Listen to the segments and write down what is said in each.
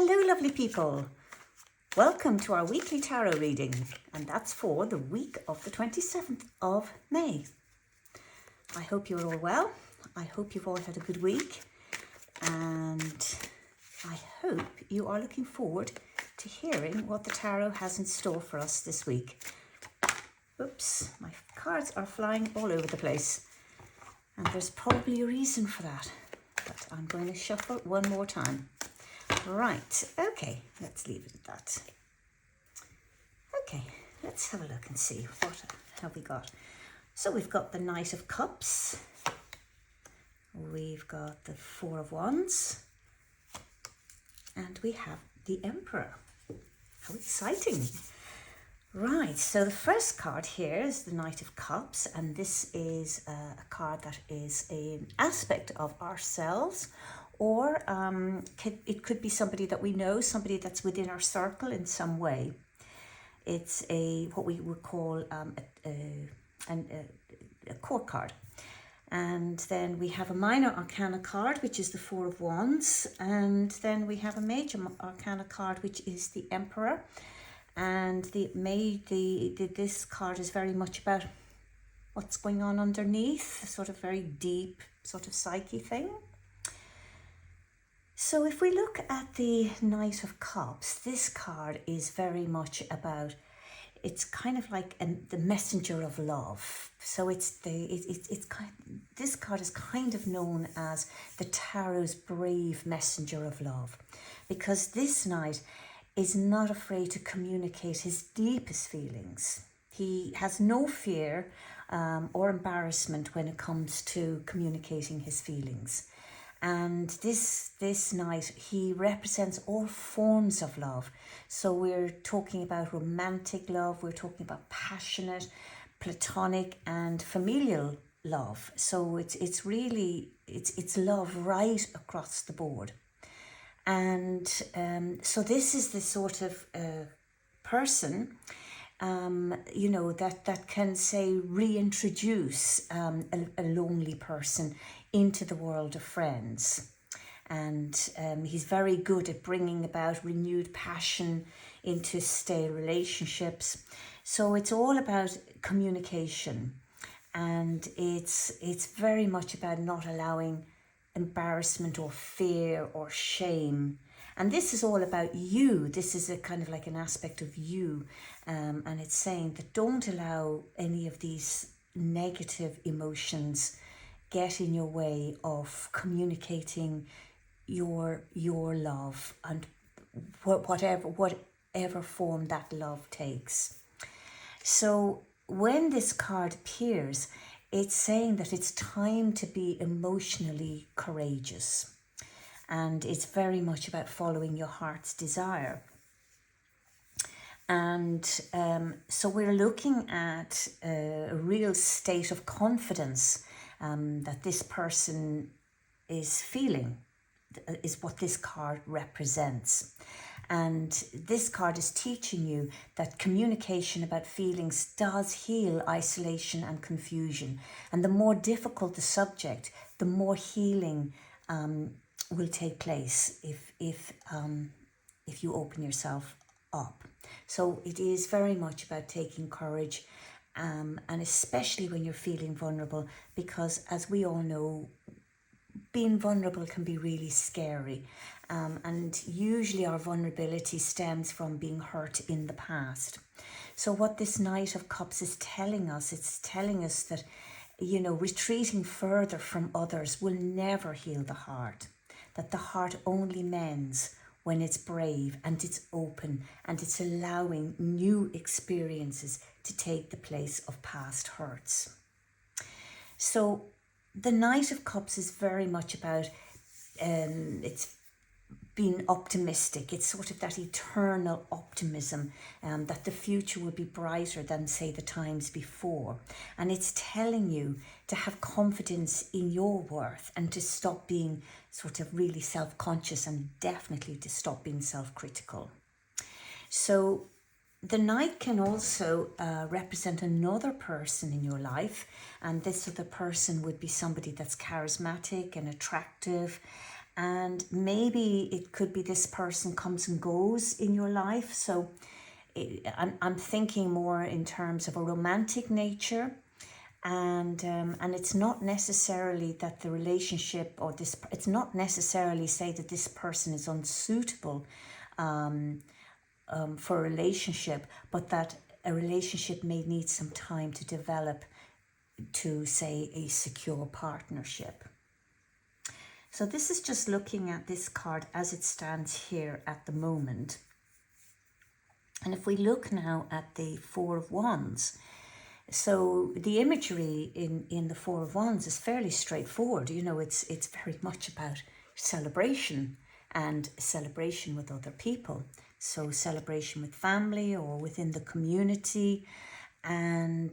Hello, lovely people. Welcome to our weekly tarot reading, and that's for the week of the 27th of May. I hope you're all well. I hope you've all had a good week, and I hope you are looking forward to hearing what the tarot has in store for us this week. Oops, my cards are flying all over the place, and there's probably a reason for that, but I'm going to shuffle one more time. Right, okay, let's leave it at that. Okay, let's have a look and see what have we got. So we've got the Knight of Cups, we've got the Four of Wands, and we have the Emperor. How exciting! Right, so the first card here is the Knight of Cups, and this is a card that is an aspect of ourselves, or it could be somebody that we know, somebody that's within our circle in some way. It's what we would call a court card. And then we have a minor arcana card, which is the Four of Wands, and then we have a major arcana card, which is the Emperor. And this card is very much about what's going on underneath, a sort of very deep sort of psyche thing. So if we look at the Knight of Cups, this card is very much about, it's kind of like the messenger of love. So this card is kind of known as the tarot's brave messenger of love, because this knight is not afraid to communicate his deepest feelings. He has no fear or embarrassment when it comes to communicating his feelings. And this knight, he represents all forms of love. So we're talking about romantic love, we're talking about passionate, platonic and familial love. So it's really love right across the board. And so this is the sort of person, that can, say, reintroduce a lonely person into the world of friends. And he's very good at bringing about renewed passion into stale relationships. So it's all about communication, and it's very much about not allowing embarrassment or fear or shame. And this is all about you. This is a kind of like an aspect of you. And it's saying that don't allow any of these negative emotions get in your way of communicating your love, and whatever form that love takes. So when this card appears, it's saying that it's time to be emotionally courageous, and it's very much about following your heart's desire. And so we're looking at a real state of confidence that this person is feeling, is what this card represents. And this card is teaching you that communication about feelings does heal isolation and confusion. And the more difficult the subject, the more healing will take place if you open yourself up. So it is very much about taking courage, and especially when you're feeling vulnerable, because as we all know, being vulnerable can be really scary. And usually our vulnerability stems from being hurt in the past. So what this Knight of Cups is telling us, it's telling us that, retreating further from others will never heal the heart. That the heart only mends when it's brave and it's open and it's allowing new experiences to take the place of past hurts. So the Knight of Cups is very much about, it's being optimistic. It's sort of that eternal optimism, that the future will be brighter than, say, the times before. And it's telling you to have confidence in your worth and to stop being sort of really self-conscious, and definitely to stop being self-critical. So the Knight can also represent another person in your life, and this other person would be somebody that's charismatic and attractive, And maybe it could be this person comes and goes in your life. So I'm thinking more in terms of a romantic nature. And it's not necessarily that the relationship or this, it's not necessarily say that this person is unsuitable for a relationship, but that a relationship may need some time to develop to, say, a secure partnership. So this is just looking at this card as it stands here at the moment. And if we look now at the Four of Wands, so the imagery in the Four of Wands is fairly straightforward. You know, it's very much about celebration and celebration with other people. So celebration with family or within the community. And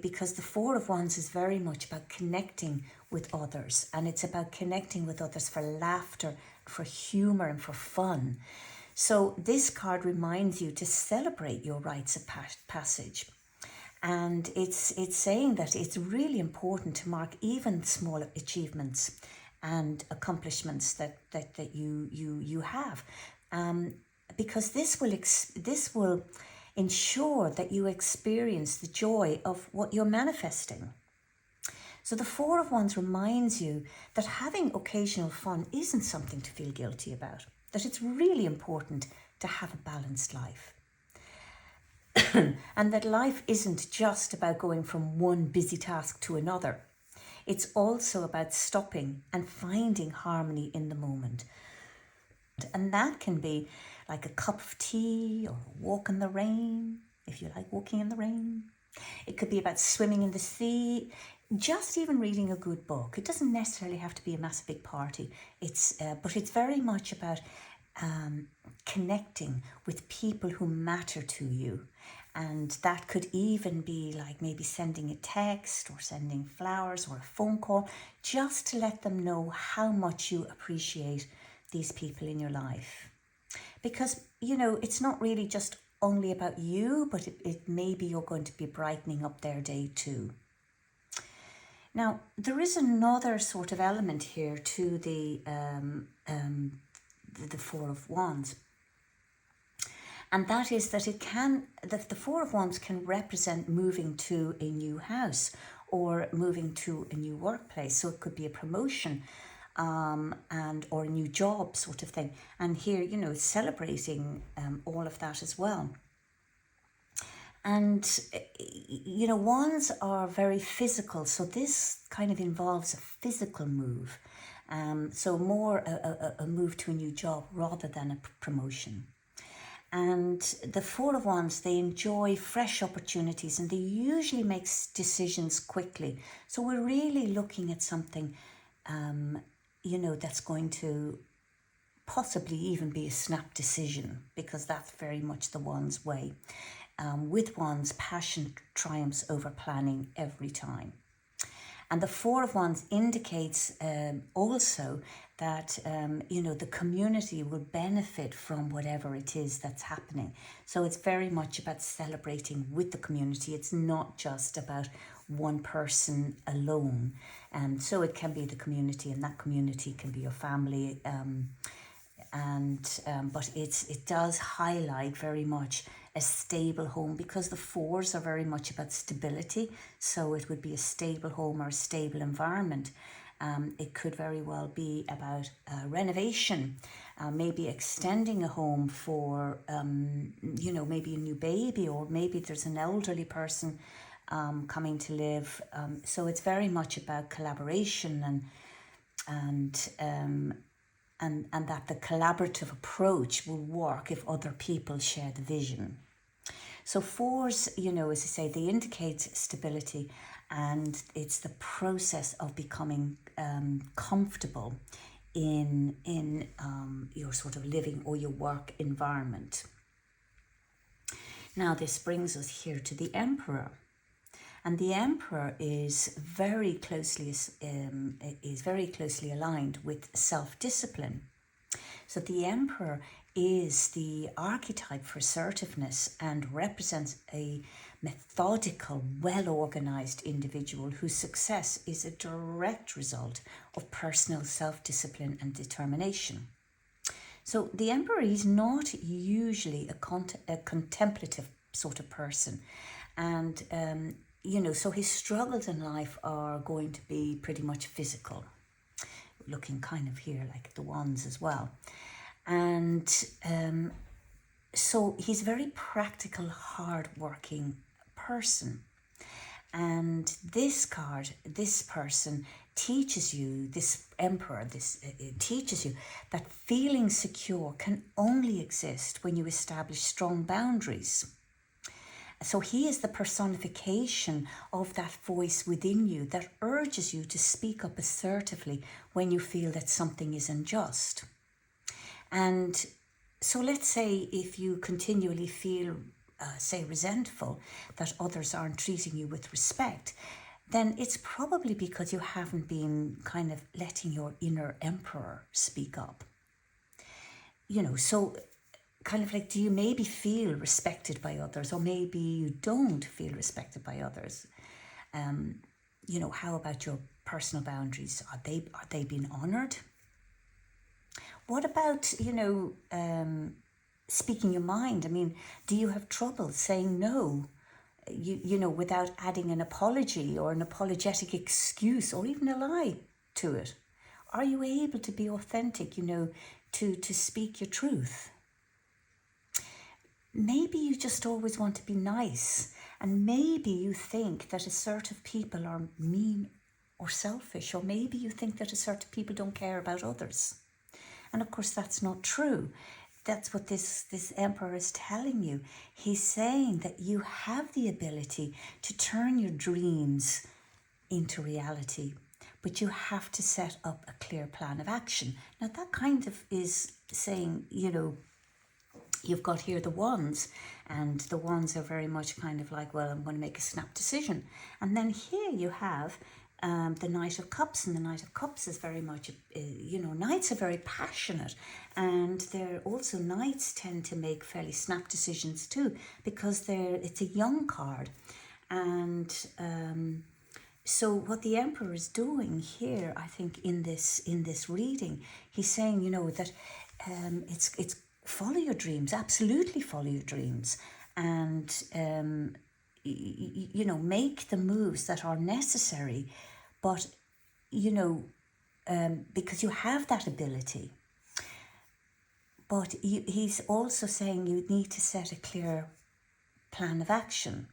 because the Four of Wands is very much about connecting with others, and it's about connecting with others for laughter, for humor and for fun. So this card reminds you to celebrate your rites of passage. And it's saying that it's really important to mark even small achievements and accomplishments that you have, because this will ensure that you experience the joy of what you're manifesting. So the Four of Wands reminds you that having occasional fun isn't something to feel guilty about, that it's really important to have a balanced life. And that life isn't just about going from one busy task to another. It's also about stopping and finding harmony in the moment. And that can be like a cup of tea or a walk in the rain, if you like walking in the rain. It could be about swimming in the sea, just even reading a good book. It doesn't necessarily have to be a massive big party. But it's very much about connecting with people who matter to you. And that could even be like maybe sending a text or sending flowers or a phone call, just to let them know how much you appreciate these people in your life. Because, you know, it's not really just only about you, but it maybe you're going to be brightening up their day too. Now, there is another sort of element here to the Four of Wands. And that is that the Four of Wands can represent moving to a new house or moving to a new workplace. So it could be a promotion or a new job sort of thing. And here, you know, celebrating all of that as well. And, you know, wands are very physical. So this kind of involves a physical move. So more a move to a new job rather than a promotion. And the Four of Wands, they enjoy fresh opportunities and they usually make decisions quickly. So we're really looking at something, you know, that's going to possibly even be a snap decision, because that's very much the Wands way. With Wands, passion triumphs over planning every time. And the Four of Wands indicates also that, you know, the community will benefit from whatever it is that's happening. So it's very much about celebrating with the community. It's not just about one person alone. So it can be the community, and that community can be your family. But it does highlight very much a stable home, because the fours are very much about stability. So it would be a stable home or a stable environment. It could very well be about renovation, maybe extending a home for, you know, maybe a new baby, or maybe there's an elderly person coming to live. So it's very much about collaboration and that the collaborative approach will work if other people share the vision. So fours, you know, as I say, they indicate stability, and it's the process of becoming comfortable in your sort of living or your work environment. Now this brings us here to the Emperor. And the Emperor is very closely aligned with self-discipline. So the Emperor is the archetype for assertiveness and represents a methodical, well-organized individual whose success is a direct result of personal self-discipline and determination. So the Emperor is not usually a contemplative sort of person, and so his struggles in life are going to be pretty much physical, looking kind of here like the wands as well. And so he's a very practical, hard-working person. And this card, this person teaches you, this emperor, it teaches you that feeling secure can only exist when you establish strong boundaries. So he is the personification of that voice within you that urges you to speak up assertively when you feel that something is unjust. And so let's say if you continually feel, say, resentful that others aren't treating you with respect, then it's probably because you haven't been kind of letting your inner emperor speak up. So kind of like, do you maybe feel respected by others, or maybe you don't feel respected by others? How about your personal boundaries? Are they being honoured? What about, speaking your mind? I mean, do you have trouble saying no, without adding an apology or an apologetic excuse or even a lie to it? Are you able to be authentic, to speak your truth? Maybe you just always want to be nice, and maybe you think that assertive people are mean or selfish, or maybe you think that assertive people don't care about others. And of course, that's not true. That's what this emperor is telling you. He's saying that you have the ability to turn your dreams into reality, but you have to set up a clear plan of action. Now, that kind of is saying, you've got here the wands, and the wands are very much kind of like, well, I'm going to make a snap decision. And then here you have the Knight of Cups, and the Knight of Cups is very much, knights are very passionate, and they're also, knights tend to make fairly snap decisions too, because it's a young card. And so what the Emperor is doing here, I think, in this reading, he's saying, that it's follow your dreams, absolutely follow your dreams, and make the moves that are necessary, but because you have that ability. But he's also saying you need to set a clear plan of action.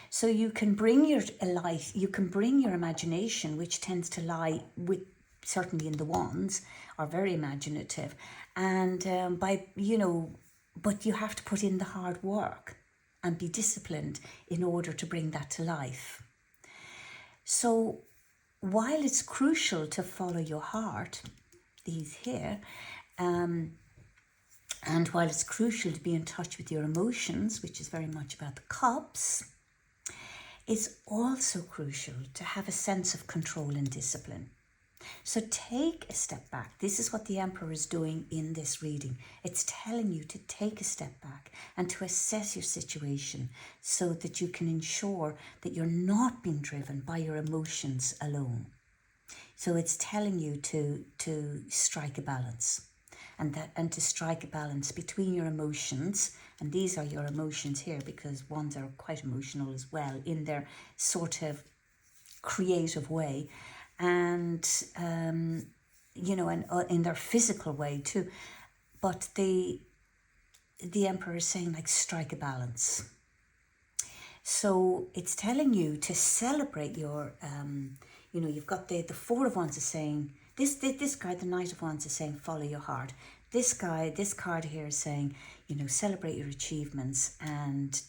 So you can bring your imagination, which tends to lie certainly in the wands, are very imaginative, and but you have to put in the hard work and be disciplined in order to bring that to life. So while it's crucial to follow your heart, these here, and while it's crucial to be in touch with your emotions, which is very much about the cups, it's also crucial to have a sense of control and discipline. So take a step back. This is what the Emperor is doing in this reading. It's telling you to take a step back and to assess your situation so that you can ensure that you're not being driven by your emotions alone. So it's telling you to strike a balance, and to strike a balance between your emotions, and these are your emotions here, because wands are quite emotional as well in their sort of creative way, and and in their physical way too. But the Emperor is saying, like, strike a balance. So it's telling you to celebrate your you've got the Four of Wands is saying this guy, the Knight of Wands, is saying follow your heart. This card here is saying, celebrate your achievements and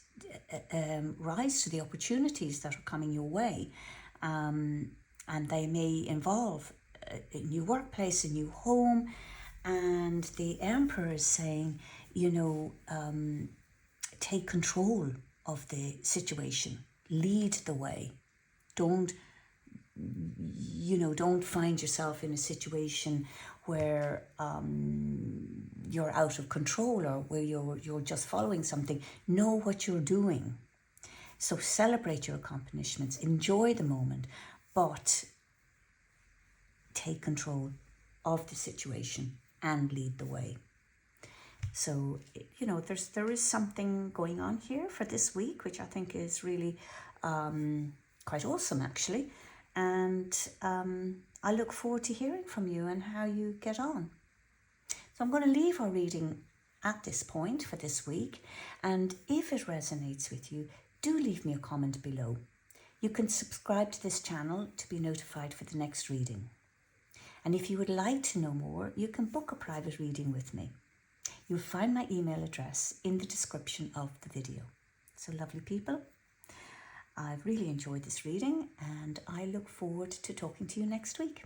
rise to the opportunities that are coming your way. And they may involve a new workplace, a new home. And the Emperor is saying, take control of the situation, lead the way. Don't find yourself in a situation where you're out of control, or where you're just following something. Know what you're doing. So celebrate your accomplishments, enjoy the moment, but take control of the situation and lead the way. So, you know, there is something going on here for this week, which I think is really quite awesome, actually. And I look forward to hearing from you and how you get on. So I'm going to leave our reading at this point for this week. And if it resonates with you, do leave me a comment below. You can subscribe to this channel to be notified for the next reading. And if you would like to know more, you can book a private reading with me. You'll find my email address in the description of the video. So lovely people, I've really enjoyed this reading and I look forward to talking to you next week.